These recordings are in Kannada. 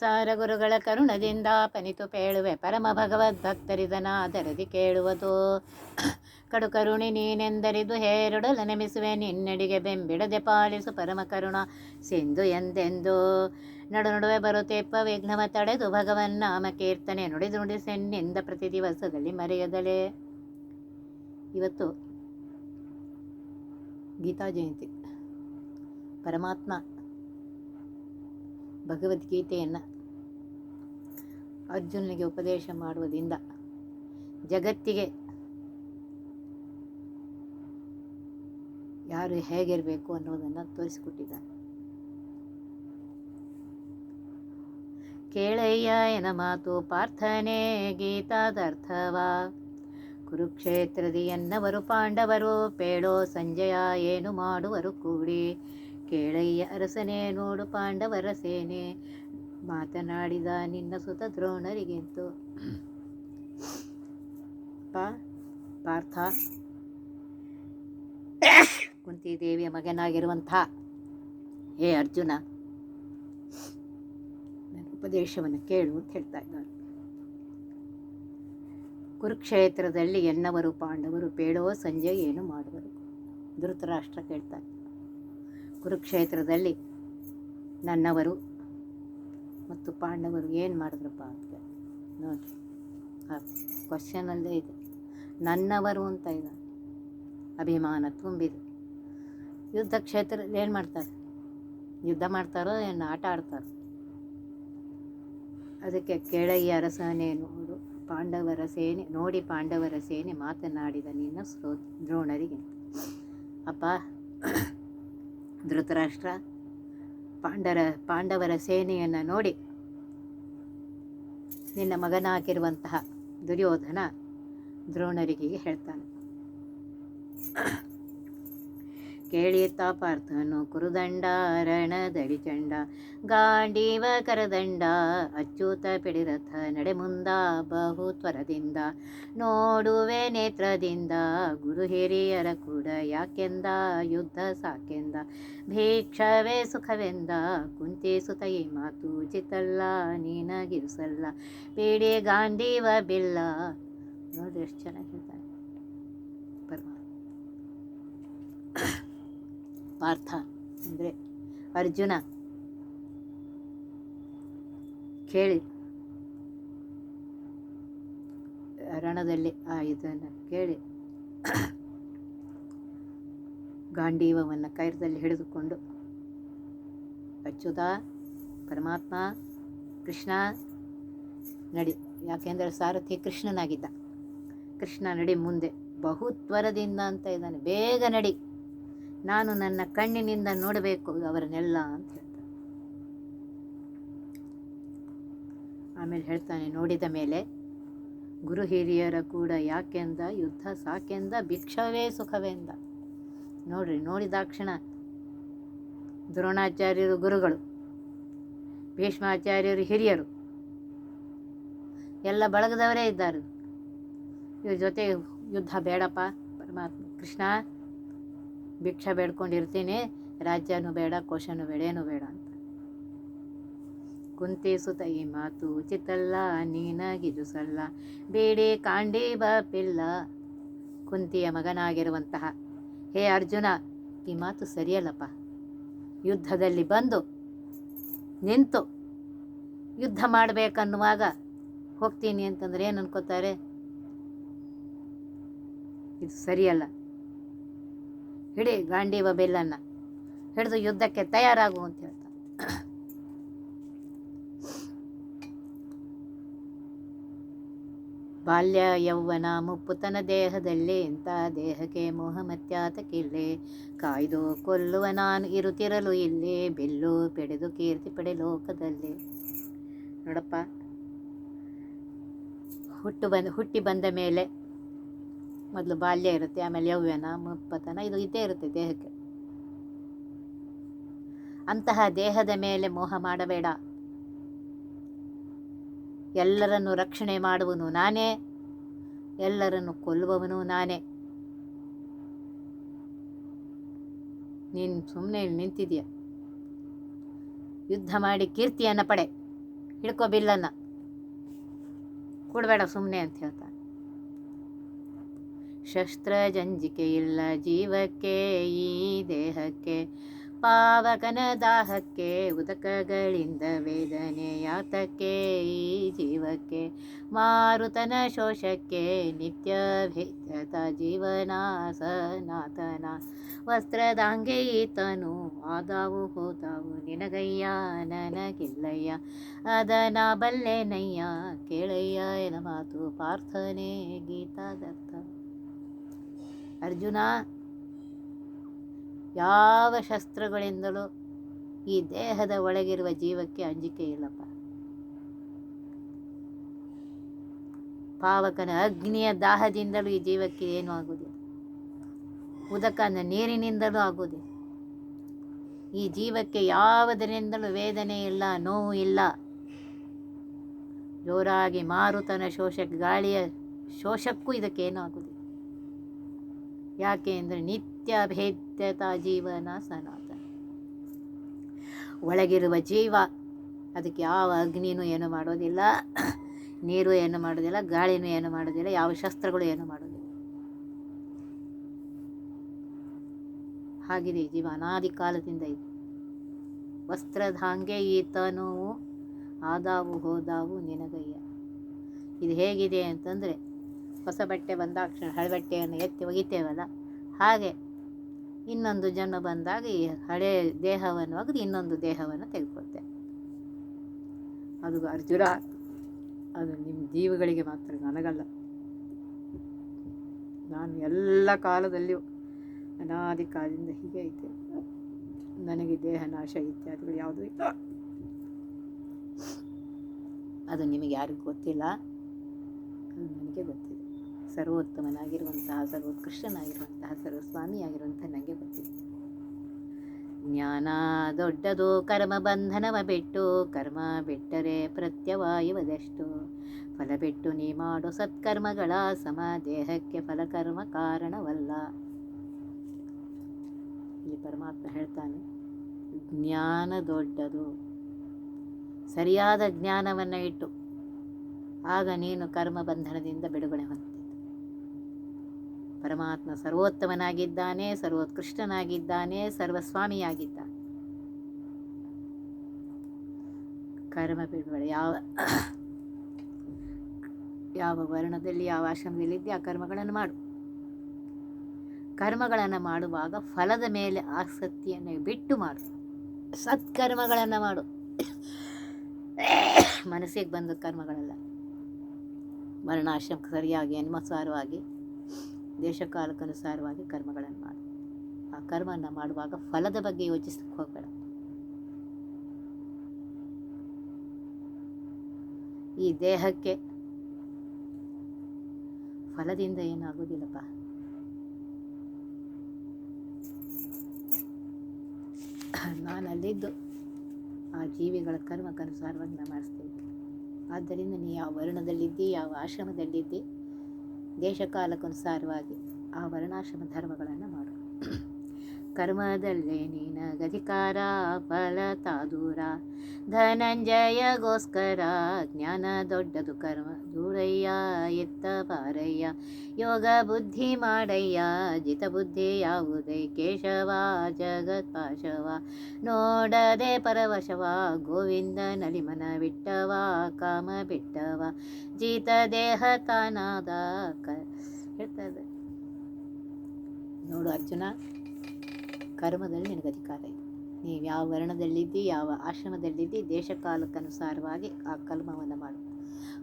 ಸಾರ ಗುರುಗಳ ಕರುಣದಿಂದ ಪನಿತು ಪೇಳುವೆ ಪರಮ ಭಗವದ್ಭಕ್ತರಿದನಾದರದಿ ಕೇಳುವುದು. ಕಡು ಕರುಣಿ ನೀನೆಂದರಿದು ಹೇರುಡಲ ನೆಮಿಸುವೆ ನಿನ್ನಡಿಗೆ ಬೆಂಬಿಡದೆ ಪಾಲಿಸು ಪರಮ ಕರುಣ ಸಿಂಧು ಎಂದೆಂದು. ನಡು ನಡುವೆ ಬರುತ್ತೆಪ್ಪ ವಿಘ್ನವ ತಡೆದು ಭಗವನ್ನಾಮ ಕೀರ್ತನೆ ನುಡಿದು ನುಡಿಸೆನ್ನಿಂದ ಪ್ರತಿ ದಿವಸದಲ್ಲಿ ಮರೆಯದಲೇ. ಇವತ್ತು ಗೀತಾ ಜಯಂತಿ. ಪರಮಾತ್ಮ ಭಗವದ್ಗೀತೆಯನ್ನು ಅರ್ಜುನನಿಗೆ ಉಪದೇಶ ಮಾಡುವುದರಿಂದ ಜಗತ್ತಿಗೆ ಯಾರು ಹೇಗಿರಬೇಕು ಅನ್ನೋದನ್ನು ತೋರಿಸಿಕೊಟ್ಟಿದ್ದಾನೆ. ಕೇಳಯ್ಯ ಎನ ಮಾತು ಪಾರ್ಥನೆ ಗೀತಾದರ್ಥವ, ಕುರುಕ್ಷೇತ್ರದಿ ಎನ್ನವರು ಪಾಂಡವರು ಪೇಳೋ ಸಂಜಯ ಏನು ಮಾಡುವರು ಕೂಡಿ. ಕೇಳಯ್ಯ ಅರಸನೇ ನೋಡು ಪಾಂಡವರ ಸೇನೆ, ಮಾತನಾಡಿದ ನಿನ್ನ ಸುತ ದ್ರೋಣರಿಗೆಂತು. ಪಾರ್ಥ, ಕುಂತಿದೇವಿಯ ಮಗನಾಗಿರುವಂಥ ಹೇ ಅರ್ಜುನ, ನನ್ನ ಉಪದೇಶವನ್ನು ಕೇಳು ಅಂತ ಹೇಳ್ತಾ ಇದ್ದಾರೆ. ಕುರುಕ್ಷೇತ್ರದಲ್ಲಿ ಎನ್ನವರು ಪಾಂಡವರು ಪೇಳೋ ಸಂಜೆ ಏನು ಮಾಡುವರು. ಧೃತರಾಷ್ಟ್ರ ಕೇಳ್ತಾನೆ, ಕುರುಕ್ಷೇತ್ರದಲ್ಲಿ ನನ್ನವರು ಮತ್ತು ಪಾಂಡವರು ಏನು ಮಾಡಿದ್ರಪ್ಪ ಅಂತ ನೋಡಿರಿ. ಆ ಕ್ವಶನಲ್ಲೇ ಇದೆ, ನನ್ನವರು ಅಂತ ಇದೆ, ಅಭಿಮಾನ ತುಂಬಿದೆ. ಯುದ್ಧ ಕ್ಷೇತ್ರದಲ್ಲಿ ಏನು ಮಾಡ್ತಾರೆ? ಯುದ್ಧ ಮಾಡ್ತಾರೋ ಏನು ಆಟ ಆಡ್ತಾರೋ? ಅದಕ್ಕೆ ಕೇಳಯ್ಯ ಅರಸನೇ ನೋಡು ಪಾಂಡವರ ಸೇನೆ, ನೋಡಿ ಪಾಂಡವರ ಸೇನೆ ಮಾತನಾಡಿದ ನಿನ್ನ ದ್ರೋಣರಿಗೆ. ಅಪ್ಪ ಧೃತರಾಷ್ಟ್ರ, ಪಾಂಡವರ ಸೇನೆಯನ್ನು ನೋಡಿ ನಿನ್ನ ಮಗನಾಗಿರುವಂತಹ ದುರ್ಯೋಧನ ದ್ರೋಣರಿಗೆ ಹೇಳ್ತಾನೆ. ಕೇಳಿತ ಪಾರ್ಥನು ಕುರುದಂಡ ರಣದಡಿ ಚಂಡ, ಗಾಂಡೀವ ಕರದಂಡ ಅಚ್ಯುತ ಪಿಡಿರಥ ನಡೆ ಮುಂದ ಬಹು ತ್ವರದಿಂದ. ನೋಡುವೆ ನೇತ್ರದಿಂದ ಗುರು ಹಿರಿಯರ ಕೂಡ ಯಾಕೆಂದ ಯುದ್ಧ ಸಾಕೆಂದ. ಭೀಕ್ಷವೇ ಸುಖವೆಂದ ಕುಂತಿ ಸುತ ಈ ಮಾತು ಚಿತ್ತಲ್ಲ ನೀನಗಿರಿಸಲ್ಲ. ಪೀಡಿ ಗಾಂಡೀವ ಬಿಲ್ಲ. ನೋಡಿ ಎಷ್ಟು ಚೆನ್ನಾಗಿ ಹೇಳ್ತಾರೆ ಪಾರ್ಥ ಅಂದರೆ ಅರ್ಜುನ. ಕೇಳಿ ರಣದಲ್ಲಿ ಆ ಇದನ್ನು ಕೇಳಿ ಗಾಂಡೀವವನ್ನು ಕೈರದಲ್ಲಿ ಹಿಡಿದುಕೊಂಡು ಅಚ್ಯುತ ಪರಮಾತ್ಮ ಕೃಷ್ಣ ನಡಿ, ಯಾಕೆಂದರೆ ಸಾರಥಿ ಕೃಷ್ಣನಾಗಿದ್ದ. ಕೃಷ್ಣ ನಡಿ ಮುಂದೆ, ಬಹುತ್ವರದಿಂದ ಅಂತ ಇದ್ದಾನೆ, ಬೇಗ ನಡಿ, ನಾನು ನನ್ನ ಕಣ್ಣಿನಿಂದ ನೋಡಬೇಕು ಅವರನ್ನೆಲ್ಲ ಅಂತ ಹೇಳ್ತಾನೆ. ಆಮೇಲೆ ಹೇಳ್ತಾನೆ, ನೋಡಿದ ಮೇಲೆ ಗುರು ಹಿರಿಯರ ಕೂಡ ಯಾಕೆಂದ ಯುದ್ಧ ಸಾಕೆಂದ ಭಿಕ್ಷವೇ ಸುಖವೆಂದ. ನೋಡ್ರಿ, ನೋಡಿದಾಕ್ಷಣ ದ್ರೋಣಾಚಾರ್ಯರು ಗುರುಗಳು, ಭೀಷ್ಮಾಚಾರ್ಯರು ಹಿರಿಯರು, ಎಲ್ಲ ಬಳಗದವರೇ ಇದ್ದಾರೆ. ಇವ್ರ ಜೊತೆ ಯುದ್ಧ ಬೇಡಪ್ಪ ಪರಮಾತ್ಮ ಕೃಷ್ಣ, ಭಿಕ್ಷೆ ಬೇಡ್ಕೊಂಡಿರ್ತೀನಿ, ರಾಜ್ಯನೂ ಬೇಡ, ಕೋಶನೂ ಬೇಡ, ಏನೂ ಬೇಡ ಅಂತ. ಕುಂತಿ ಸುತ ಈ ಮಾತು ಚಿತ್ತಲ್ಲ ನೀನಾಗಿರಿಸಲ್ಲ. ಬೇಡಿ ಕಾಂಡೀವ ಪಿಲ್ಲ. ಕುಂತಿಯ ಮಗನಾಗಿರುವಂತಹ ಹೇ ಅರ್ಜುನ, ಈ ಮಾತು ಸರಿಯಲ್ಲಪ್ಪ. ಯುದ್ಧದಲ್ಲಿ ಬಂದು ನಿಂತು ಯುದ್ಧ ಮಾಡಬೇಕನ್ನುವಾಗ ಹೋಗ್ತೀನಿ ಅಂತಂದ್ರೆ ಏನು ಅನ್ಕೋತಾರೆ? ಇದು ಸರಿಯಲ್ಲ. ಹಿಡಿ ಗಾಂಡೀವ ಬೆಲ್ಲನ್ನು ಹಿಡಿದು ಯುದ್ಧಕ್ಕೆ ತಯಾರಾಗು ಅಂತ ಹೇಳ್ತಾರೆ. ಬಾಲ್ಯ ಯೌವನ ಮುಪ್ಪುತನ ದೇಹದಲ್ಲಿ, ಇಂಥ ದೇಹಕ್ಕೆ ಮೋಹ ಮತ್ಯಾತಕ್ಕಿಲ್ಲೇ. ಕಾಯ್ದು ಕೊಲ್ಲುವ ನಾನು ಇರುತ್ತಿರಲು ಇಲ್ಲಿ, ಬಿಲ್ಲು ಪೆಡೆದು ಕೀರ್ತಿ ಪಡೆ ಲೋಕದಲ್ಲಿ. ನೋಡಪ್ಪ, ಹುಟ್ಟಿ ಬಂದ ಮೇಲೆ ಮೊದಲು ಬಾಲ್ಯ ಇರುತ್ತೆ, ಆಮೇಲೆ ಯೌವನ ಮುಪ್ಪತನ, ಇದು ಇದ್ದೇ ಇರುತ್ತೆ ದೇಹಕ್ಕೆ. ಅಂತಹ ದೇಹದ ಮೇಲೆ ಮೋಹ ಮಾಡಬೇಡ. ಎಲ್ಲರನ್ನು ರಕ್ಷಣೆ ಮಾಡುವನು ನಾನೇ, ಎಲ್ಲರನ್ನು ಕೊಲ್ಲುವವನು ನಾನೇ. ನೀನು ಸುಮ್ಮನೆ ನಿಂತಿದೆಯಾ? ಯುದ್ಧ ಮಾಡಿ ಕೀರ್ತಿಯನ್ನು ಪಡೆ. ಹಿಡ್ಕೊ ಬಿಲ್ಲನ್ನು, ಕೊಡಬೇಡ ಸುಮ್ಮನೆ ಅಂತ ಹೇಳ್ತಾನೆ. ಶಸ್ತ್ರ ಜಂಜಿಕೆ ಇಲ್ಲ ಜೀವಕ್ಕೆ ಈ ದೇಹಕ್ಕೆ, ಪಾವಕನ ದಾಹಕ್ಕೆ ಉದಕಗಳಿಂದ ವೇದನೆ ಯಾತಕ್ಕೆ ಈ ಜೀವಕ್ಕೆ, ಮಾರುತನ ಶೋಷಕ್ಕೆ ನಿತ್ಯ ಭೇದ್ಯತ ಜೀವನ ಸನಾತನ, ವಸ್ತ್ರದಾಂಗೆ ಈತನು ಆದಾವು ಹೋದಾವು ನಿನಗಯ್ಯ ನನಗಿಲ್ಲಯ್ಯ, ಅದನ ಬಲ್ಲೆನಯ್ಯ ಕೇಳಯ್ಯ ಎನ ಮಾತು ಪಾರ್ಥನೆ ಗೀತಾದರ್ಥ. ಅರ್ಜುನ, ಯಾವ ಶಸ್ತ್ರಗಳಿಂದಲೂ ಈ ದೇಹದ ಒಳಗಿರುವ ಜೀವಕ್ಕೆ ಅಂಜಿಕೆ ಇಲ್ಲಪ್ಪ. ಪಾವಕನ ಅಗ್ನಿಯ ದಾಹದಿಂದಲೂ ಈ ಜೀವಕ್ಕೆ ಏನೂ ಆಗುವುದಿಲ್ಲ, ಉದಕನ ನೀರಿನಿಂದಲೂ ಆಗುವುದಿಲ್ಲ. ಈ ಜೀವಕ್ಕೆ ಯಾವುದರಿಂದಲೂ ವೇದನೆ ಇಲ್ಲ, ನೋವು ಇಲ್ಲ. ಜೋರಾಗಿ ಮಾರುತನ ಶೋಷಕ್ಕೆ, ಗಾಳಿಯ ಶೋಷಕ್ಕೂ ಇದಕ್ಕೇನೂ ಆಗುವುದಿಲ್ಲ. ಯಾಕೆ ಅಂದರೆ ನಿತ್ಯ ಭೇದ್ಯತಾ ಜೀವನ ಸನಾತನ. ಒಳಗಿರುವ ಜೀವ ಅದಕ್ಕೆ ಯಾವ ಅಗ್ನಿನೂ ಏನು ಮಾಡೋದಿಲ್ಲ, ನೀರು ಏನು ಮಾಡೋದಿಲ್ಲ, ಗಾಳಿನೂ ಏನು ಮಾಡೋದಿಲ್ಲ, ಯಾವ ಶಸ್ತ್ರಗಳು ಏನು ಮಾಡೋದಿಲ್ಲ. ಹಾಗಿದೆ ಈ ಜೀವ ಅನಾದಿ ಕಾಲದಿಂದ ಇದೆ. ವಸ್ತ್ರಧಾಂಗೆ ಈತನೂ ಆದಾವು ಹೋದಾವು ನಿನಗಯ್ಯ. ಇದು ಹೇಗಿದೆ ಅಂತಂದರೆ, ಹೊಸ ಬಟ್ಟೆ ಬಂದಾಕ್ಷಣ ಹಳೆ ಬಟ್ಟೆಯನ್ನು ಎತ್ತಿ ಒಗಿತೇವಲ್ಲ, ಹಾಗೆ ಇನ್ನೊಂದು ಜನ್ಮ ಬಂದಾಗ ಈ ಹಳೆ ದೇಹವನ್ನು ಒಗೆದು ಇನ್ನೊಂದು ದೇಹವನ್ನು ತೆಗೆದುಕೊಳ್ತೇವೆ. ಅದು ಅರ್ಜುನ, ಅದು ನಿಮ್ಮ ಜೀವಗಳಿಗೆ ಮಾತ್ರ, ನನಗಲ್ಲ. ನಾನು ಎಲ್ಲ ಕಾಲದಲ್ಲಿಯೂ ಅನಾದಿ ಕಾಲದಿಂದ ಹೀಗೆ ಐತೆ. ನನಗೆ ದೇಹ ನಾಶ ಇತ್ಯಾದಿಗಳು ಯಾವುದೂ ಇಲ್ಲ. ಅದು ನಿಮಗೆ ಯಾರಿಗೂ ಗೊತ್ತಿಲ್ಲ, ಅದು ನನಗೆ ಗೊತ್ತಿದೆ. ಸರ್ವೋತ್ತಮನಾಗಿರುವಂತಹ, ಸರ್ವೋತ್ಕೃಷ್ಟನಾಗಿರುವಂತಹ, ಸರ್ವಸ್ವಾಮಿಯಾಗಿರುವಂಥ ನನಗೆ ಗೊತ್ತಿದೆ. ಜ್ಞಾನ ದೊಡ್ಡದು ಕರ್ಮ ಬಂಧನವ ಬಿಟ್ಟು, ಕರ್ಮ ಬಿಟ್ಟರೆ ಪ್ರತ್ಯವಾಯುವುದೆಷ್ಟು, ಫಲ ಬಿಟ್ಟು ನೀ ಮಾಡು ಸತ್ಕರ್ಮಗಳ ಸಮ, ದೇಹಕ್ಕೆ ಫಲಕರ್ಮ ಕಾರಣವಲ್ಲ. ಇಲ್ಲಿ ಪರಮಾತ್ಮ ಹೇಳ್ತಾನೆ, ಜ್ಞಾನ ದೊಡ್ಡದು. ಸರಿಯಾದ ಜ್ಞಾನವನ್ನು ಇಟ್ಟು ಆಗ ನೀನು ಕರ್ಮ ಬಂಧನದಿಂದ ಬಿಡುಗಡೆ ಹೊಂದಿದೆ. ಪರಮಾತ್ಮ ಸರ್ವೋತ್ತಮನಾಗಿದ್ದಾನೆ, ಸರ್ವೋತ್ಕೃಷ್ಟನಾಗಿದ್ದಾನೆ, ಸರ್ವಸ್ವಾಮಿಯಾಗಿದ್ದಾನೆ. ಕರ್ಮ ಬಿಡುಗಡೆ ಯಾವ ವರ್ಣದಲ್ಲಿ, ಯಾವ ಆಶ್ರಮದಲ್ಲಿದ್ದೆ ಆ ಕರ್ಮಗಳನ್ನು ಮಾಡು. ಕರ್ಮಗಳನ್ನು ಮಾಡುವಾಗ ಫಲದ ಮೇಲೆ ಆಸಕ್ತಿಯನ್ನು ಬಿಟ್ಟು ಮಾಡು. ಸತ್ಕರ್ಮಗಳನ್ನು ಮಾಡು. ಮನಸ್ಸಿಗೆ ಬಂದ ಕರ್ಮಗಳಲ್ಲ. ವರ್ಣಾಶ್ರಮಕ್ಕೆ ಸರಿಯಾಗಿ ಅನುಸಾರವಾಗಿ, ದೇಶಕಾಲಕ್ಕನುಸಾರವಾಗಿ ಕರ್ಮಗಳನ್ನು ಮಾಡು. ಆ ಕರ್ಮವನ್ನು ಮಾಡುವಾಗ ಫಲದ ಬಗ್ಗೆ ಯೋಚಿಸಲಿಕ್ಕೆ ಹೋಗಬೇಡ. ಈ ದೇಹಕ್ಕೆ ಫಲದಿಂದ ಏನಾಗೋದಿಲ್ಲಪ್ಪ. ನಾನಲ್ಲಿದ್ದು ಆ ಜೀವಿಗಳ ಕರ್ಮಕ್ಕನುಸಾರವಾಗಿ ನಾನು ಮಾಡಿಸ್ತೇವೆ. ಆದ್ದರಿಂದ ನೀ ಯಾವ ವರ್ಣದಲ್ಲಿದ್ದಿ, ಯಾವ ಆಶ್ರಮದಲ್ಲಿದ್ದಿ, ದೇಶಕಾಲಕ್ಕನುಸಾರವಾಗಿ ಆ ವರ್ಣಾಶ್ರಮ ಧರ್ಮಗಳನ್ನು ಮಾಡು. ಕರ್ಮದಲ್ಲೇ ನಿನಗಧಿಕಾರ, ಫಲ ತಾದೂರ ಧನಂಜಯಗೋಸ್ಕರ, ಜ್ಞಾನ ದೊಡ್ಡದು ಕರ್ಮ ದೂರಯ್ಯ ಎತ್ತ ಬಾರಯ್ಯ, ಯೋಗ ಬುದ್ಧಿ ಮಾಡಯ್ಯ ಜಿತ ಬುದ್ಧಿ ಯಾವುದೇ ಕೇಶವ, ಜಗತ್ಪಾಶವ ನೋಡದೆ ಪರವಶವ, ಗೋವಿಂದ ನಲಿಮನ ಬಿಟ್ಟವ, ಕಾಮ ಬಿಟ್ಟವ ಜೀತ ದೇಹ ತಾನಾದ ಹೇಳ್ತದೆ. ನೋಡು ಅರ್ಜುನ, ಕರ್ಮದಲ್ಲಿ ನಿನಗೆ ಅಧಿಕಾರ ಇದೆ. ನೀವು ಯಾವ ವರ್ಣದಲ್ಲಿದ್ದಿ, ಯಾವ ಆಶ್ರಮದಲ್ಲಿದ್ದಿ, ದೇಶಕಾಲಕ್ಕನುಸಾರವಾಗಿ ಆ ಕರ್ಮವನ್ನು ಮಾಡು.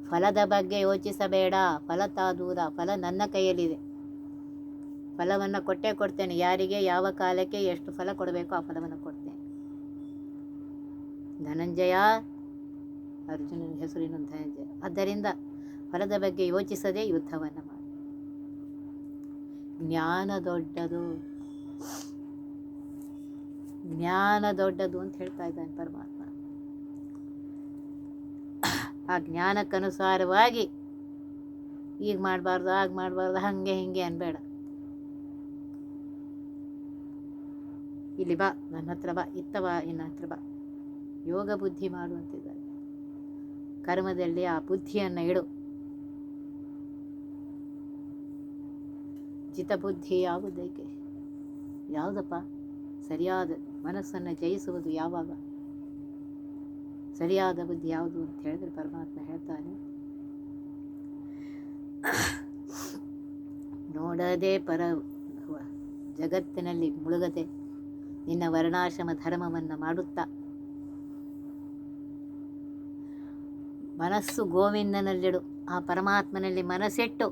ಫಲದ ಬಗ್ಗೆ ಯೋಚಿಸಬೇಡ. ಫಲ ತಾದೂರ, ಫಲ ನನ್ನ ಕೈಯಲ್ಲಿದೆ. ಫಲವನ್ನು ಕೊಟ್ಟೇ ಕೊಡ್ತೇನೆ. ಯಾರಿಗೆ ಯಾವ ಕಾಲಕ್ಕೆ ಎಷ್ಟು ಫಲ ಕೊಡಬೇಕೋ ಆ ಫಲವನ್ನು ಕೊಡ್ತೇನೆ. ಧನಂಜಯ, ಅರ್ಜುನನ ಹೆಸರು ಇನ್ನೊಂದು ಧನಂಜಯ. ಆದ್ದರಿಂದ ಫಲದ ಬಗ್ಗೆ ಯೋಚಿಸದೆ ಯುದ್ಧವನ್ನು ಮಾಡು. ಜ್ಞಾನ ದೊಡ್ಡದು, ಜ್ಞಾನ ದೊಡ್ಡದು ಅಂತ ಹೇಳ್ತಾ ಇದ್ದಾನೆ ಪರಮಾತ್ಮ. ಆ ಜ್ಞಾನಕ್ಕನುಸಾರವಾಗಿ ಈಗ ಮಾಡಬಾರ್ದು, ಆಗ ಮಾಡಬಾರ್ದು, ಹಾಗೆ ಹೀಗೆ ಅನ್ಬೇಡ. ಇಲ್ಲಿ ಬಾ, ನನ್ನ ಹತ್ರ ಬಾ, ಇತ್ತ ಬಾ, ಇನ್ನ ಹತ್ರ ಬಾ, ಯೋಗ ಬುದ್ಧಿ ಮಾಡು ಅಂತಿದ್ದಾರೆ. ಕರ್ಮದಲ್ಲಿ ಆ ಬುದ್ಧಿಯನ್ನು ಇಡು. ಜಿತಬುದ್ಧಿ ಯಾವುದಕ್ಕೆ? ಯಾವುದಪ್ಪ? ಸರಿಯಾದ ಮನಸ್ಸನ್ನು ಜಯಿಸುವುದು ಯಾವಾಗ? ಸರಿಯಾದ ಬುದ್ಧಿ ಯಾವುದು ಅಂತ ಹೇಳಿದ್ರೆ ಪರಮಾತ್ಮ ಹೇಳ್ತಾನೆ, ನೋಡದೆ ಪರ ಜಗತ್ತಿನಲ್ಲಿ ಮುಳುಗದೆ ನಿನ್ನ ವರ್ಣಾಶ್ರಮ ಧರ್ಮವನ್ನು ಮಾಡುತ್ತಾ ಮನಸ್ಸು ಗೋವಿಂದನಲ್ಲಿಡು. ಆ ಪರಮಾತ್ಮನಲ್ಲಿ ಮನಸ್ಸಿಟ್ಟು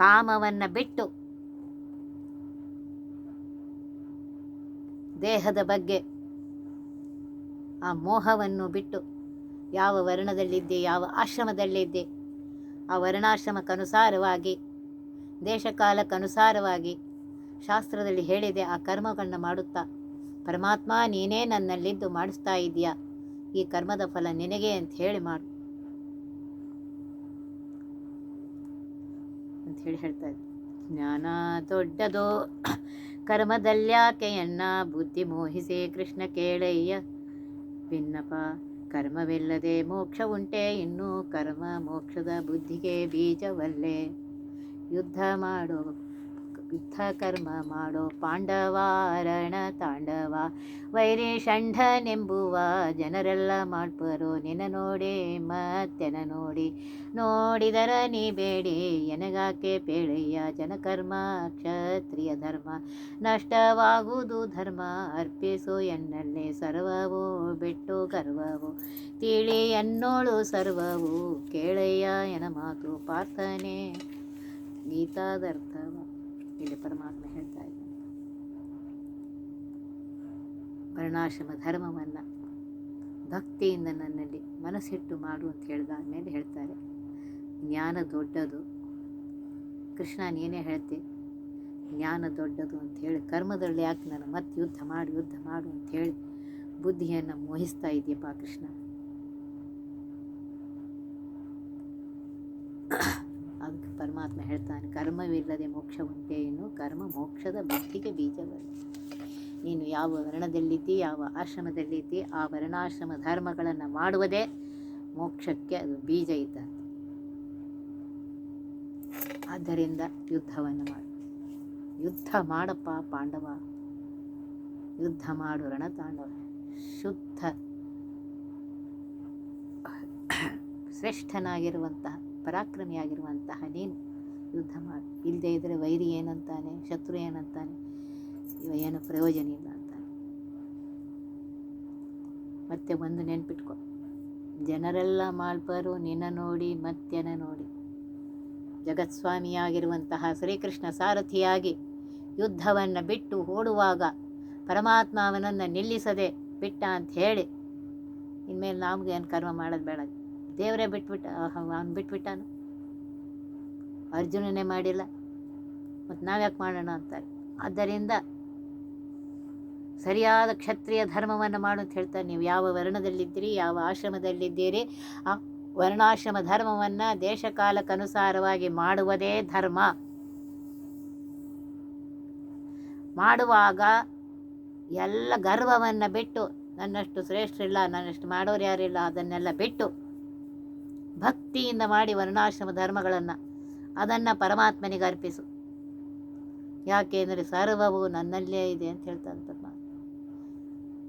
ಕಾಮವನ್ನು ಬಿಟ್ಟು ದೇಹದ ಬಗ್ಗೆ ಆ ಮೋಹವನ್ನು ಬಿಟ್ಟು ಯಾವ ವರ್ಣದಲ್ಲಿದ್ದೆ, ಯಾವ ಆಶ್ರಮದಲ್ಲಿದ್ದೆ, ಆ ವರ್ಣಾಶ್ರಮಕ್ಕನುಸಾರವಾಗಿ ದೇಶಕಾಲಕ್ಕನುಸಾರವಾಗಿ ಶಾಸ್ತ್ರದಲ್ಲಿ ಹೇಳಿದೆ ಆ ಕರ್ಮಗಳನ್ನ ಮಾಡುತ್ತಾ ಪರಮಾತ್ಮ ನೀನೇ ನನ್ನಲ್ಲಿದ್ದು ಮಾಡಿಸ್ತಾ ಇದೆಯಾ, ಈ ಕರ್ಮದ ಫಲ ನಿನಗೆ ಅಂತ ಹೇಳಿ ಮಾಡು ಅಂತ ಹೇಳ್ತಾ ಇದ್ದೆ. ಜ್ಞಾನ ದೊಡ್ಡದೋ ಕರ್ಮದಲ್ಯಾಕೆಯನ್ನ ಬುದ್ಧಿ ಮೋಹಿಸಿ ಕೃಷ್ಣ ಕೇಳಯ್ಯ ಭಿನ್ನಪ ಕರ್ಮವಿಲ್ಲದೆ ಮೋಕ್ಷ ಉಂಟೆ ಇನ್ನು ಕರ್ಮ ಮೋಕ್ಷದ ಬುದ್ಧಿಗೆ ಬೀಜವಲ್ಲೇ. ಯುದ್ಧ ಕರ್ಮ ಮಾಡೋ ಪಾಂಡವಾರಣ ತಾಂಡವ ವೈರಿ ಷಂಢನೆಂಬುವ ಜನರೆಲ್ಲ ಮಾಡ್ಪರೋ ನಿನ್ನ ನೋಡಿ ಮತ್ತೆನ ನೋಡಿದರ ನೀ ಬೇಡಿ ಎನಗಾಕೆ ಪೇಳೆಯ ಜನಕರ್ಮ ಕ್ಷತ್ರಿಯ ಧರ್ಮ ನಷ್ಟವಾಗುವುದು ಧರ್ಮ ಅರ್ಪಿಸು ಎನ್ನಲ್ಲೇ ಸರ್ವವು ಬಿಟ್ಟು ಗರ್ವವು ತಿಳಿ ಎನ್ನೋಳು ಸರ್ವವು ಕೇಳಯ್ಯ ಎನ ಮಾತು ಪಾರ್ಥನೆ ಗೀತಾದರ್ಥವ ಇಲ್ಲಿ ಪರಮಾತ್ಮ ಹೇಳ್ತಾ ಇದ್ದಾನೆ. ವರ್ಣಾಶ್ರಮ ಧರ್ಮವನ್ನು ಭಕ್ತಿಯಿಂದ ನನ್ನಲ್ಲಿ ಮನಸ್ಸಿಟ್ಟು ಮಾಡು ಅಂತ ಹೇಳಿದ ಮೇಲೆ ಹೇಳ್ತಾರೆ, ಜ್ಞಾನ ದೊಡ್ಡದು. ಕೃಷ್ಣ ನೀನೇ ಹೇಳ್ತೆ ಜ್ಞಾನ ದೊಡ್ಡದು ಅಂತ ಹೇಳಿ ಕರ್ಮದಲ್ಲಿ ಯಾಕೆ ನಾನು ಮತ್ತೆ ಯುದ್ಧ ಮಾಡು ಅಂತ ಹೇಳಿ ಬುದ್ಧಿಯನ್ನು ಮೋಹಿಸ್ತಾ ಇದೆಯಪ್ಪ ಕೃಷ್ಣ. ಅದಕ್ಕೆ ಪರಮಾತ್ಮ ಹೇಳ್ತಾನೆ, ಕರ್ಮವಿಲ್ಲದೆ ಮೋಕ್ಷ ಉಂಟೆ ಇನ್ನು ಕರ್ಮ ಮೋಕ್ಷದ ಬುದ್ಧಿಗೆ ಬೀಜವಲ್ಲ. ನೀನು ಯಾವ ವರ್ಣದಲ್ಲಿದ್ದಿ, ಯಾವ ಆಶ್ರಮದಲ್ಲಿದ್ದಿ, ಆ ವರ್ಣಾಶ್ರಮ ಧರ್ಮಗಳನ್ನು ಮಾಡುವುದೇ ಮೋಕ್ಷಕ್ಕೆ ಅದು ಬೀಜ ಇದ್ದಂತೆ. ಆದ್ದರಿಂದ ಯುದ್ಧವನ್ನು ಮಾಡು. ಯುದ್ಧ ಮಾಡಪ್ಪ ಪಾಂಡವ, ಯುದ್ಧ ಮಾಡು ರಣತಾಂಡವ. ಶುದ್ಧ ಶ್ರೇಷ್ಠನಾಗಿರುವಂತಹ ಪರಾಕ್ರಮಿಯಾಗಿರುವಂತಹ ನೀನು ಯುದ್ಧ ಮಾಡು. ಇಲ್ಲದೇ ಇದ್ದರೆ ವೈರಿ ಏನಂತಾನೆ, ಶತ್ರು ಏನಂತಾನೆ, ಇವ ಏನು ಪ್ರಯೋಜನ ಇಲ್ಲ ಅಂತಾನೆ. ಮತ್ತೆ ಒಂದು ನೆನ್ಪಿಟ್ಕೊ, ಜನರೆಲ್ಲ ಮಾಳ್ಪರು ನಿನ್ನ ನೋಡಿ ಮತ್ತೆನ ನೋಡಿ. ಜಗತ್ಸ್ವಾಮಿಯಾಗಿರುವಂತಹ ಶ್ರೀಕೃಷ್ಣ ಸಾರಥಿಯಾಗಿ ಯುದ್ಧವನ್ನು ಬಿಟ್ಟು ಓಡುವಾಗ ಪರಮಾತ್ಮ ಅವನನ್ನು ನಿಲ್ಲಿಸದೆ ಬಿಟ್ಟ ಅಂತ ಹೇಳಿ ಇನ್ಮೇಲೆ ನಮ್ಗೆ ಏನು ಕರ್ಮ ಮಾಡೋದು ಬೇಡ, ದೇವರೇ ಅವನು ಬಿಟ್ಬಿಟ್ಟಾನು, ಅರ್ಜುನನೇ ಮಾಡಿಲ್ಲ, ಮತ್ತು ನಾವ್ಯಾಕೆ ಮಾಡೋಣ ಅಂತಾರೆ. ಆದ್ದರಿಂದ ಸರಿಯಾದ ಕ್ಷತ್ರಿಯ ಧರ್ಮವನ್ನು ಮಾಡು ಅಂತ ಹೇಳ್ತಾರೆ. ನೀವು ಯಾವ ವರ್ಣದಲ್ಲಿದ್ದೀರಿ, ಯಾವ ಆಶ್ರಮದಲ್ಲಿದ್ದೀರಿ, ಆ ವರ್ಣಾಶ್ರಮ ಧರ್ಮವನ್ನು ದೇಶಕಾಲಕ್ಕನುಸಾರವಾಗಿ ಮಾಡುವುದೇ ಧರ್ಮ. ಮಾಡುವಾಗ ಎಲ್ಲ ಗರ್ವವನ್ನು ಬಿಟ್ಟು ನನ್ನಷ್ಟು ಶ್ರೇಷ್ಠರಿಲ್ಲ, ನನ್ನಷ್ಟು ಮಾಡೋರು ಯಾರಿಲ್ಲ, ಅದನ್ನೆಲ್ಲ ಬಿಟ್ಟು ಭಕ್ತಿಯಿಂದ ಮಾಡಿ ವರ್ಣಾಶ್ರಮ ಧರ್ಮಗಳನ್ನು ಅದನ್ನು ಪರಮಾತ್ಮನಿಗೆ ಅರ್ಪಿಸು. ಯಾಕೆಂದರೆ ಸರ್ವವು ನನ್ನಲ್ಲೇ ಇದೆ ಅಂತ ಹೇಳ್ತಾನೆ ಪರಮಾತ್ಮ.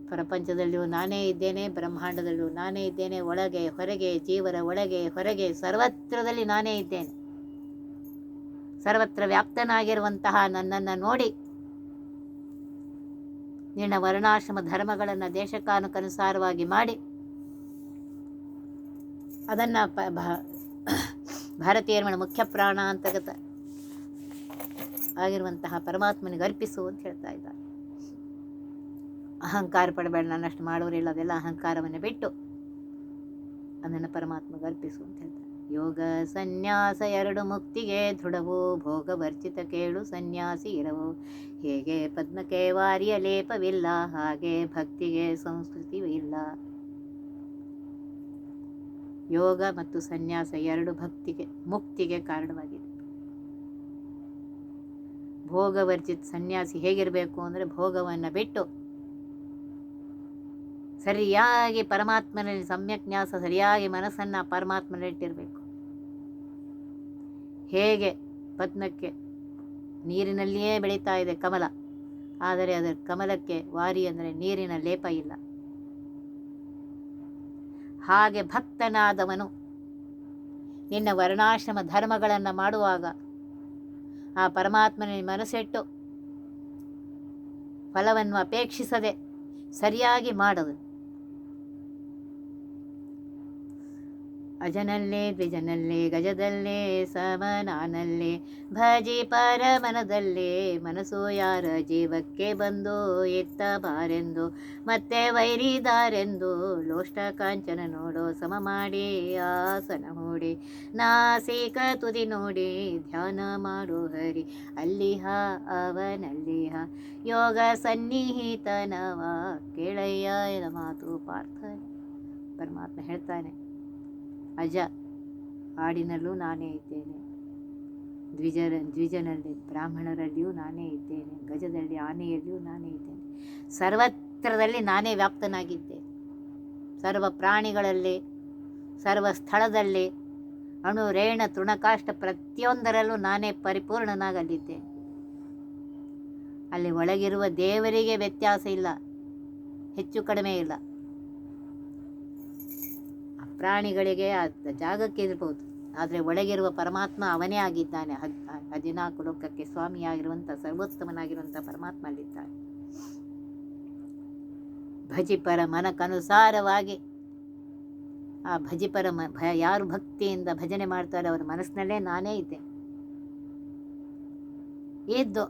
ಪ್ರಪಂಚದಲ್ಲಿಯೂ ನಾನೇ ಇದ್ದೇನೆ, ಬ್ರಹ್ಮಾಂಡದಲ್ಲಿಯೂ ನಾನೇ ಇದ್ದೇನೆ, ಒಳಗೆ ಹೊರಗೆ, ಜೀವರ ಒಳಗೆ ಹೊರಗೆ ಸರ್ವತ್ರದಲ್ಲಿ ನಾನೇ ಇದ್ದೇನೆ. ಸರ್ವತ್ರ ವ್ಯಾಪ್ತನಾಗಿರುವಂತಹ ನನ್ನನ್ನು ನೋಡಿ ನಿನ್ನ ವರ್ಣಾಶ್ರಮ ಧರ್ಮಗಳನ್ನು ದೇಶಕಾಲಕ್ಕನುಸಾರವಾಗಿ ಮಾಡಿ ಅದನ್ನು ಭಾರತೀಯರ ಮುಖ್ಯ ಪ್ರಾಣ ಅಂತಗತ ಆಗಿರುವಂತಹ ಪರಮಾತ್ಮನಿಗೆ ಅರ್ಪಿಸು ಅಂತ ಹೇಳ್ತಾ ಇದ್ದಾರೆ. ಅಹಂಕಾರ ಪಡಬೇಡ, ನನ್ನಷ್ಟು ಮಾಡೋರಿಲ್ಲ, ಅದೆಲ್ಲ ಅಹಂಕಾರವನ್ನು ಬಿಟ್ಟು ಅದನ್ನು ಪರಮಾತ್ಮಗೆ ಅರ್ಪಿಸು ಅಂತ ಹೇಳ್ತಾರೆ. ಯೋಗ ಸನ್ಯಾಸ ಎರಡು ಮುಕ್ತಿಗೆ ದೃಢವು, ಭೋಗ ವರ್ಜಿತ ಕೇಳು ಸನ್ಯಾಸಿ ಇರವು. ಹೇಗೆ ಪದ್ಮಕ್ಕೆ ವಾರಿಯ ಲೇಪವಿಲ್ಲ, ಹಾಗೆ ಭಕ್ತಿಗೆ ಸಂಸ್ಕೃತಿಯೂ ಇಲ್ಲ. ಯೋಗ ಮತ್ತು ಸನ್ಯಾಸ ಎರಡು ಭಕ್ತಿಗೆ ಮುಕ್ತಿಗೆ ಕಾರಣವಾಗಿದೆ. ಭೋಗವರ್ಜಿತ ಸನ್ಯಾಸಿ ಹೇಗಿರಬೇಕು ಅಂದರೆ ಭೋಗವನ್ನು ಬಿಟ್ಟು ಸರಿಯಾಗಿ ಪರಮಾತ್ಮನಲ್ಲಿ ಸಮ್ಯಕ್ ನ್ಯಾಸ, ಸರಿಯಾಗಿ ಮನಸ್ಸನ್ನು ಪರಮಾತ್ಮನಲ್ಲಿಟ್ಟಿರಬೇಕು. ಹೇಗೆ ಪದ್ಮಕ್ಕೆ ನೀರಿನಲ್ಲಿಯೇ ಬೆಳೀತಾ ಇದೆ ಕಮಲ, ಆದರೆ ಅದರ ಕಮಲಕ್ಕೆ ವಾರಿ ಅಂದರೆ ನೀರಿನ ಲೇಪ ಇಲ್ಲ. ಹಾಗೆ ಭಕ್ತನಾದವನು ನಿನ್ನ ವರ್ಣಾಶ್ರಮ ಧರ್ಮಗಳನ್ನು ಮಾಡುವಾಗ ಆ ಪರಮಾತ್ಮನಲ್ಲಿ ಮನಸ್ಸಿಟ್ಟು ಫಲವನ್ನು ಅಪೇಕ್ಷಿಸದೆ ಸರಿಯಾಗಿ ಮಾಡೋದು. ಅಜನಲ್ಲೇ ದ್ವಿಜನಲ್ಲೇ ಗಜದಲ್ಲೇ ಸಮನಾನಲ್ಲೇ ಭಜಿ ಪರಮನದಲ್ಲೇ ಮನಸ್ಸು ಯಾರ ಜೀವಕ್ಕೆ ಬಂದು ಎತ್ತ ಬಾರೆಂದು ಮತ್ತೆ ವೈರಿದಾರೆಂದು ಲೋಷ್ಟ ಕಾಂಚನ ನೋಡೋ ಸಮ ಮಾಡಿ ಆಸನ ಹೂಡಿ ನಾಸಿಕ ತುದಿ ನೋಡಿ ಧ್ಯಾನ ಮಾಡೋ ಹರಿ ಅಲ್ಲಿಹ ಅವನಲ್ಲಿಹ ಯೋಗ ಸನ್ನಿಹಿತನವ ಕೇಳಯ್ಯ ಮಾತು ಪಾರ್ಥ. ಪರಮಾತ್ಮ ಹೇಳ್ತಾನೆ, ಅಜ ಆಡಿನಲ್ಲೂ ನಾನೇ ಇದ್ದೇನೆ, ದ್ವಿಜನಲ್ಲಿ ಬ್ರಾಹ್ಮಣರಲ್ಲಿಯೂ ನಾನೇ ಇದ್ದೇನೆ, ಗಜದಲ್ಲಿ ಆನೆಯಲ್ಲಿಯೂ ನಾನೇ ಇದ್ದೇನೆ, ಸರ್ವತ್ರದಲ್ಲಿ ನಾನೇ ವ್ಯಾಪ್ತನಾಗಿದ್ದೇನೆ. ಸರ್ವ ಪ್ರಾಣಿಗಳಲ್ಲಿ, ಸರ್ವ ಸ್ಥಳದಲ್ಲಿ, ಅಣು ರೇಣ ತೃಣಕಾಷ್ಟ ಪ್ರತಿಯೊಂದರಲ್ಲೂ ನಾನೇ ಪರಿಪೂರ್ಣನಾಗಲಿದ್ದೇನೆ. ಅಲ್ಲಿ ಒಳಗಿರುವ ದೇವರಿಗೆ ವ್ಯತ್ಯಾಸ ಇಲ್ಲ, ಹೆಚ್ಚು ಕಡಿಮೆ ಇಲ್ಲ. ಪ್ರಾಣಿಗಳಿಗೆ ಜಾಗಕ್ಕೆ ಇರ್ಬೋದು, ಆದರೆ ಒಳಗಿರುವ ಪರಮಾತ್ಮ ಅವನೇ ಆಗಿದ್ದಾನೆ. 14 ಲೋಕಕ್ಕೆ ಸ್ವಾಮಿಯಾಗಿರುವಂಥ ಸರ್ವೋತ್ತಮನಾಗಿರುವಂಥ ಪರಮಾತ್ಮ ಅಲ್ಲಿದ್ದಾನೆ. ಭಜಿಪರ ಮನಕ್ಕನುಸಾರವಾಗಿ ಆ ಭಜಿಪರ ಯಾರು ಭಕ್ತಿಯಿಂದ ಭಜನೆ ಮಾಡ್ತಾರೆ ಅವರ ಮನಸ್ಸಿನಲ್ಲೇ ನಾನೇ ಇದ್ದೆ ಇದ್ದು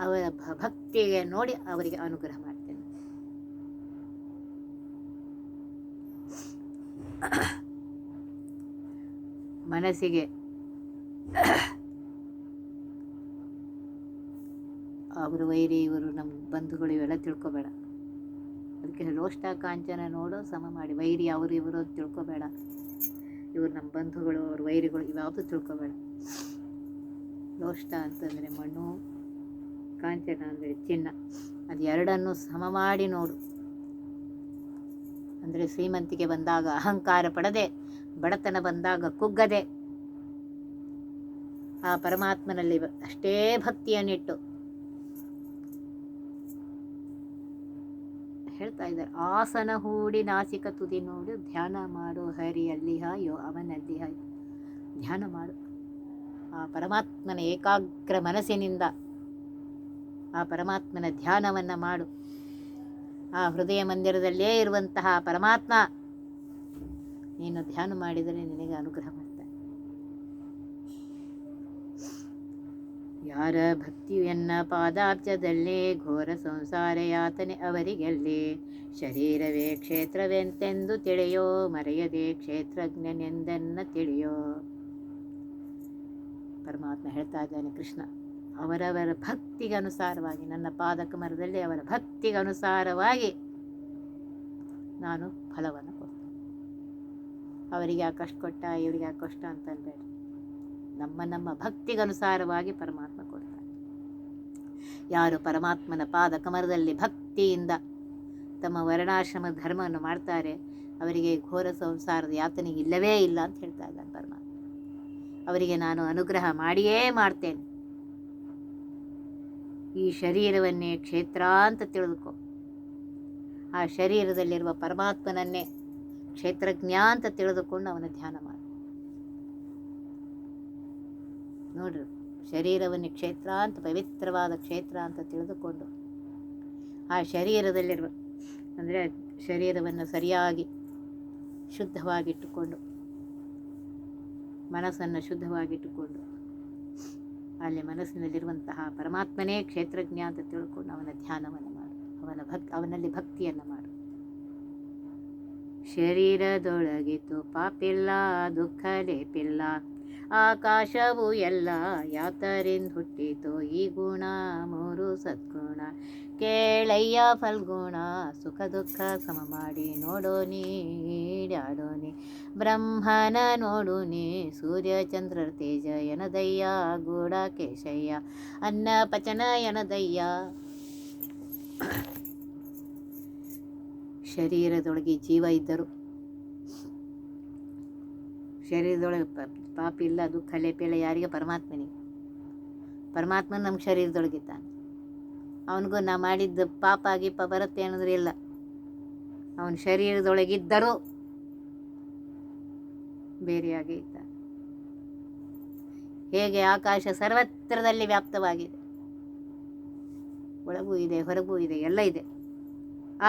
ಅವರ ಭಕ್ತಿಗೆ ನೋಡಿ ಅವರಿಗೆ ಅನುಗ್ರಹ ಮಾಡ್ತೇನೆ. ಮನಸ್ಸಿಗೆ ಅವರು ವೈರಿ, ಇವರು ನಮ್ಮ ಬಂಧುಗಳು, ಇವೆಲ್ಲ ತಿಳ್ಕೊಬೇಡ. ಅದಕ್ಕೆ ಲೋಷ್ಟ ಕಾಂಚನ ನೋಡೋ ಸಮ ಮಾಡಿ. ವೈರಿ ಅವರು ಇವರು ತಿಳ್ಕೊಬೇಡ. ಇವರು ನಮ್ಮ ಬಂಧುಗಳು, ಅವ್ರ ವೈರಿಗಳು, ಇವ್ಯಾವುದು ತಿಳ್ಕೊಬೇಡ. ಲೋಷ್ಟ ಅಂತಂದರೆ ಮಣ್ಣು, ಕಾಂಚನ ಅಂದರೆ ಚಿನ್ನ. ಅದು ಎರಡನ್ನು ಸಮ ಮಾಡಿ ನೋಡು. ಅಂದರೆ ಶ್ರೀಮಂತಿಕೆ ಬಂದಾಗ ಅಹಂಕಾರ ಪಡದೆ, ಬಡತನ ಬಂದಾಗ ಕುಗ್ಗದೆ, ಆ ಪರಮಾತ್ಮನಲ್ಲಿ ಅಷ್ಟೇ ಭಕ್ತಿಯನ್ನಿಟ್ಟು ಹೇಳ್ತಾ ಇದ್ದಾರೆ. ಆಸನ ಹೂಡಿ ನಾಸಿಕ ತುದಿ ನೋಡು ಧ್ಯಾನ ಮಾಡು ಹರಿ ಅಲ್ಲಿಹ ಅವನಲ್ಲಿಹ. ಧ್ಯಾನ ಮಾಡು. ಆ ಪರಮಾತ್ಮನ ಏಕಾಗ್ರ ಮನಸ್ಸಿನಿಂದ ಆ ಪರಮಾತ್ಮನ ಧ್ಯಾನವನ್ನು ಮಾಡು. ಆ ಹೃದಯ ಮಂದಿರದಲ್ಲೇ ಇರುವಂತಹ ಪರಮಾತ್ಮ ನೀನು ಧ್ಯಾನ ಮಾಡಿದರೆ ನಿನಗೆ ಅನುಗ್ರಹ ಮಾಡ್ತಾನೆ. ಯಾರ ಭಕ್ತಿಯನ್ನ ಪಾದಾಬ್ಜದಲ್ಲೇ ಘೋರ ಸಂಸಾರ ಯಾತನೆ ಅವರಿಗೆಲ್ಲೇ. ಶರೀರವೇ ಕ್ಷೇತ್ರವೆಂತೆಂದು ತಿಳಿಯೋ ಮರೆಯದೆ ಕ್ಷೇತ್ರಜ್ಞನೆಂದನ್ನ ತಿಳಿಯೋ. ಪರಮಾತ್ಮ ಹೇಳ್ತಾ ಇದ್ದಾನೆ, ಕೃಷ್ಣ ಅವರವರ ಭಕ್ತಿಗೆ ಅನುಸಾರವಾಗಿ, ನನ್ನ ಪಾದಕಮರದಲ್ಲಿ ಅವರ ಭಕ್ತಿಗೆ ಅನುಸಾರವಾಗಿ ನಾನು ಫಲವನ್ನು ಕೊಡ್ತೇನೆ. ಅವರಿಗೆ ಆ ಕಷ್ಟ ಕೊಟ್ಟ, ಇವರಿಗೆ ಆ ಕಷ್ಟ ಅಂತ ಅನ್ಬೇಡ. ನಮ್ಮ ಭಕ್ತಿಗನುಸಾರವಾಗಿ ಪರಮಾತ್ಮ ಕೊಡ್ತಾನೆ. ಯಾರು ಪರಮಾತ್ಮನ ಪಾದಕಮರದಲ್ಲಿ ಭಕ್ತಿಯಿಂದ ತಮ್ಮ ವರ್ಣಾಶ್ರಮ ಧರ್ಮವನ್ನು ಮಾಡ್ತಾರೆ ಅವರಿಗೆ ಘೋರ ಸಂಸಾರದ ಯಾತನೆ ಇಲ್ಲವೇ ಇಲ್ಲ ಅಂತ ಹೇಳ್ತಾ ಇದ್ದಾನೆ ಪರಮಾತ್ಮ. ಅವರಿಗೆ ನಾನು ಅನುಗ್ರಹ ಮಾಡಿಯೇ ಮಾಡ್ತೇನೆ. ಈ ಶರೀರವನ್ನೇ ಕ್ಷೇತ್ರ ಅಂತ ತಿಳಿದುಕೋ. ಆ ಶರೀರದಲ್ಲಿರುವ ಪರಮಾತ್ಮನನ್ನೇ ಕ್ಷೇತ್ರಜ್ಞ ಅಂತ ತಿಳಿದುಕೊಂಡು ಅವನ ಧ್ಯಾನ ಮಾಡು. ನೋಡ್ರಿ, ಶರೀರವನ್ನು ಕ್ಷೇತ್ರ ಅಂತ, ಪವಿತ್ರವಾದ ಕ್ಷೇತ್ರ ಅಂತ ತಿಳಿದುಕೊಂಡು ಆ ಶರೀರದಲ್ಲಿರುವ ಅಂದರೆ ಶರೀರವನ್ನು ಸರಿಯಾಗಿ ಶುದ್ಧವಾಗಿಟ್ಟುಕೊಂಡು, ಮನಸ್ಸನ್ನು ಶುದ್ಧವಾಗಿಟ್ಟುಕೊಂಡು ಅಲ್ಲಿ ಮನಸ್ಸಿನಲ್ಲಿರುವಂತಹ ಪರಮಾತ್ಮನೇ ಕ್ಷೇತ್ರಜ್ಞ ಅಂತ ತಿಳ್ಕೊಂಡು ಅವನ ಧ್ಯಾನವನ್ನು ಮಾಡು. ಅವನಲ್ಲಿ ಭಕ್ತಿಯನ್ನು ಮಾಡು. ಶರೀರದೊಳಗಿತ್ತು ಪಾಪಿಲ್ಲ, ದುಃಖ ಲೇಪಿಲ್ಲ, ಆಕಾಶವು ಎಲ್ಲ ಯಾತರಿಂದ ಹುಟ್ಟಿತು ಈ ಗುಣ ಮೂರು ಸದ್ಗುಣ. ಕೇಳಯ್ಯ ಫಲ್ಗುಣ ಸುಖ ದುಃಖ ಸಮ ಮಾಡಿ ನೋಡೋನಿ ಈಡಾಡೋನಿ. ಬ್ರಹ್ಮನ ನೋಡುನಿ ಸೂರ್ಯ ಚಂದ್ರ ತೇಜ ಎನದಯ್ಯ ಗೂಢ ಕೇಶಯ್ಯ ಅನ್ನ ಪಚನ ಎನದಯ್ಯ. ಶರೀರದೊಳಗೆ ಜೀವ ಇದ್ದರು, ಶರೀರದೊಳಗೆ ಪಾಪ ಇಲ್ಲ, ದುಃಖ ಲೇಪ ಇಲ್ಲ. ಯಾರಿಗೆ? ಪರಮಾತ್ಮನಿಗೆ. ಪರಮಾತ್ಮನ ನಮ್ಮ ಶರೀರದೊಳಗಿದ್ದಾನೆ. ಅವನಿಗೂ ನಾ ಮಾಡಿದ್ದ ಪಾಪ ಗೀಪ ಬರುತ್ತೆ ಅನ್ನೋದ್ರೆ ಇಲ್ಲ. ಅವನ ಶರೀರದೊಳಗಿದ್ದರೂ ಬೇರೆಯಾಗಿ ಇದ್ದಾನೆ. ಹೇಗೆ ಆಕಾಶ ಸರ್ವತ್ರದಲ್ಲಿ ವ್ಯಾಪ್ತವಾಗಿದೆ, ಒಳಗೂ ಇದೆ ಹೊರಗೂ ಇದೆ, ಎಲ್ಲ ಇದೆ,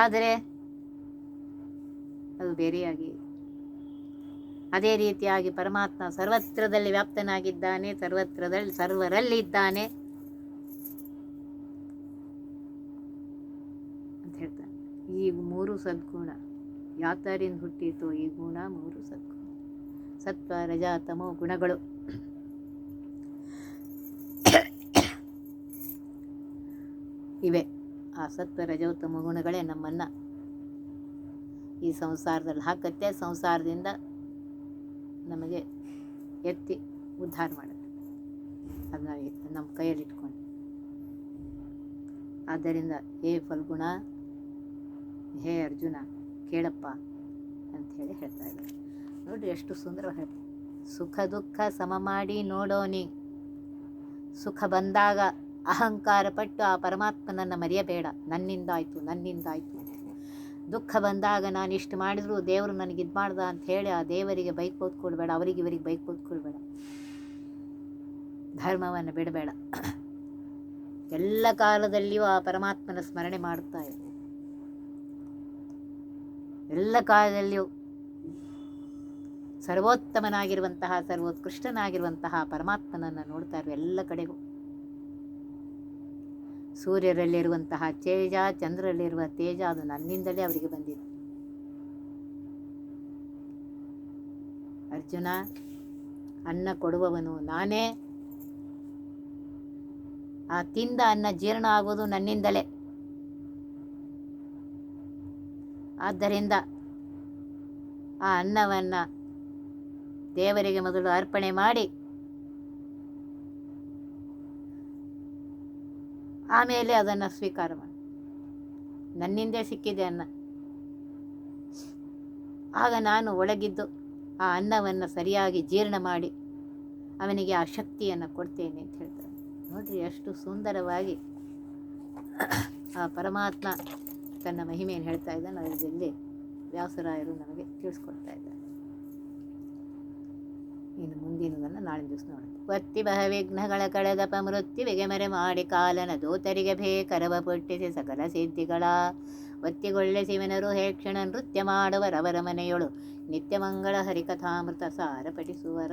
ಆದರೆ ಅದು ಬೇರೆಯಾಗಿ. ಅದೇ ರೀತಿಯಾಗಿ ಪರಮಾತ್ಮ ಸರ್ವತ್ರದಲ್ಲಿ ವ್ಯಾಪ್ತನಾಗಿದ್ದಾನೆ, ಸರ್ವರಲ್ಲಿ ಇದ್ದಾನೆ ಅಂತ ಹೇಳ್ತಾನೆ. ಈ 3 ಸದ್ಗುಣ ಯಾತರಿಂದ ಹುಟ್ಟಿತು? ಈ ಗುಣ 3 ಸದ್ಗುಣ, ಸತ್ವ ರಜ ತಮೋ ಗುಣಗಳು. ಇವೆ ಆ ಸತ್ವ ರಜೋತ್ತಮ ಗುಣಗಳೇ ನಮ್ಮನ್ನು ಈ ಸಂಸಾರದಲ್ಲಿ ಹಾಕತ್ತೆ. ಸಂಸಾರದಿಂದ ನಮಗೆ ಎತ್ತಿ ಉದ್ಧಾರ ಮಾಡುತ್ತೆ. ಅದನ್ನ ನಮ್ಮ ಕೈಯಲ್ಲಿ ಇಟ್ಕೊಂಡು. ಆದ್ದರಿಂದ ಹೇ ಫಲ್ಗುಣ, ಹೇ ಅರ್ಜುನ ಕೇಳಪ್ಪ ಅಂಥೇಳಿ ಹೇಳ್ತಾ ಇದ್ದಾರೆ. ನೋಡಿರಿ ಎಷ್ಟು ಸುಂದರವಾಗಿ ಹೇಳ್ತಾರೆ. ಸುಖ ದುಃಖ ಸಮ ಮಾಡಿ ನೋಡೋನಿ. ಸುಖ ಬಂದಾಗ ಅಹಂಕಾರ ಪಟ್ಟು ಆ ಪರಮಾತ್ಮನನ್ನು ಮರೆಯಬೇಡ. ನನ್ನಿಂದಾಯಿತು ನನ್ನಿಂದಾಯಿತು. ದುಃಖ ಬಂದಾಗ ನಾನು ಇಷ್ಟು ಮಾಡಿದ್ರು ದೇವರು ನನಗೆ ಇದು ಮಾಡ್ದ ಅಂತ ಹೇಳಿ ಆ ದೇವರಿಗೆ ಬೈಕ್ ಕೂತ್ಕೊಳ್ಬೇಡ, ಅವರಿಗೆ ಇವರಿಗೆ ಬೈಕ್ ಕೂತ್ಕೊಳ್ಬೇಡ. ಧರ್ಮವನ್ನು ಬಿಡಬೇಡ. ಎಲ್ಲ ಕಾಲದಲ್ಲಿಯೂ ಆ ಪರಮಾತ್ಮನ ಸ್ಮರಣೆ ಮಾಡುತ್ತಾ ಇರು. ಎಲ್ಲ ಕಾಲದಲ್ಲಿಯೂ ಸರ್ವೋತ್ತಮನಾಗಿರುವಂತಹ ಸರ್ವೋತ್ಕೃಷ್ಟನಾಗಿರುವಂತಹ ಪರಮಾತ್ಮನನ್ನು ನೋಡ್ತಾ ಇರು ಎಲ್ಲ ಕಡೆಗೂ. ಸೂರ್ಯರಲ್ಲಿರುವಂತಹ ತೇಜ, ಚಂದ್ರರಲ್ಲಿರುವ ತೇಜ ಅದು ನನ್ನಿಂದಲೇ ಅವರಿಗೆ ಬಂದಿದೆ. ಅರ್ಜುನ, ಅನ್ನ ಕೊಡುವವನು ನಾನೇ. ಆ ತಿಂದ ಅನ್ನ ಜೀರ್ಣ ಆಗೋದು ನನ್ನಿಂದಲೇ. ಆದ್ದರಿಂದ ಆ ಅನ್ನವನ್ನು ದೇವರಿಗೆ ಮೊದಲು ಅರ್ಪಣೆ ಮಾಡಿ ಆಮೇಲೆ ಅದನ್ನು ಸ್ವೀಕಾರ ಮಾಡಿ. ನನ್ನಿಂದೇ ಸಿಕ್ಕಿದೆ ಅನ್ನ. ಆಗ ನಾನು ಒಳಗಿದ್ದು ಆ ಅನ್ನವನ್ನು ಸರಿಯಾಗಿ ಜೀರ್ಣ ಮಾಡಿ ಅವನಿಗೆ ಆ ಶಕ್ತಿಯನ್ನು ಕೊಡ್ತೇನೆ ಅಂತ ಹೇಳ್ತಾರೆ. ನೋಡ್ರಿ ಎಷ್ಟು ಸುಂದರವಾಗಿ ಆ ಪರಮಾತ್ಮ ತನ್ನ ಮಹಿಮೆಯನ್ನು ಹೇಳ್ತಾ ಇದ್ದಾನೆ. ಅದರಲ್ಲಿ ವ್ಯಾಸರಾಯರು ನಮಗೆ ತಿಳಿಸ್ಕೊಡ್ತಾ ಇದ್ದಾರೆ. ಇನ್ನು ಮುಂದಿನದನ್ನು ನಾಳಿನ ದಿವಸ ನೋಡೋಣ. ಒತ್ತಿ ಬಹ ವಿಘ್ನಗಳ ಕಳೆದಪ ಮೃತ್ಯುವಿಗೆ ಮರೆ ಮಾಡಿ ಕಾಲನ ದೂತರಿಗೆ ಬೇಕರವ ಪುಟ್ಟಿಸಿ ಸಕಲ ಸಿದ್ಧಿಗಳ ಒತ್ತಿಗೊಳ್ಳೆ ಶಿವನರು ಹೇಕ್ಷಣ ನೃತ್ಯ ಮಾಡುವರವರ ಮನೆಯೊಳು ನಿತ್ಯ ಮಂಗಳ ಹರಿಕಥಾಮೃತ ಸಾರ ಪಠಿಸುವರ.